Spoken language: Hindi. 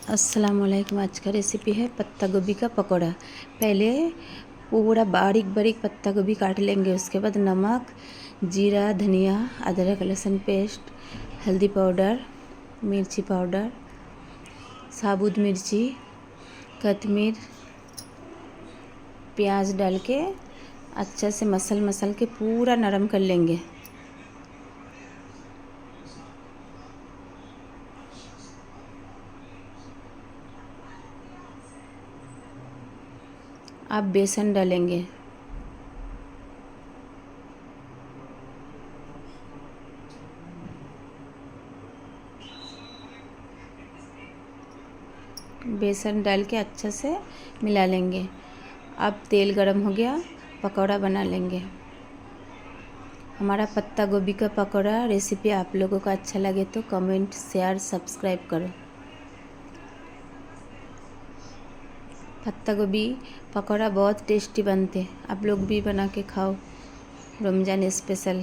अस्सलाम वालेकुम। आज का रेसिपी है पत्ता गोभी का पकौड़ा। पहले पूरा बारीक बारीक पत्ता गोभी काट लेंगे। उसके बाद नमक, जीरा, धनिया, अदरक लहसुन पेस्ट, हल्दी पाउडर, मिर्ची पाउडर, साबुत मिर्ची, कोतमीर, प्याज डाल के अच्छा से मसल के पूरा नरम कर लेंगे। अब बेसन डालेंगे। बेसन डाल के अच्छा से मिला लेंगे। अब तेल गरम हो गया, पकौड़ा बना लेंगे। हमारा पत्ता गोभी का पकौड़ा रेसिपी आप लोगों को अच्छा लगे तो कमेंट, शेयर, सब्सक्राइब करो। पत्ता गोभी पकौड़ा बहुत टेस्टी बनते, आप लोग भी बना के खाओ। रमज़ान स्पेशल।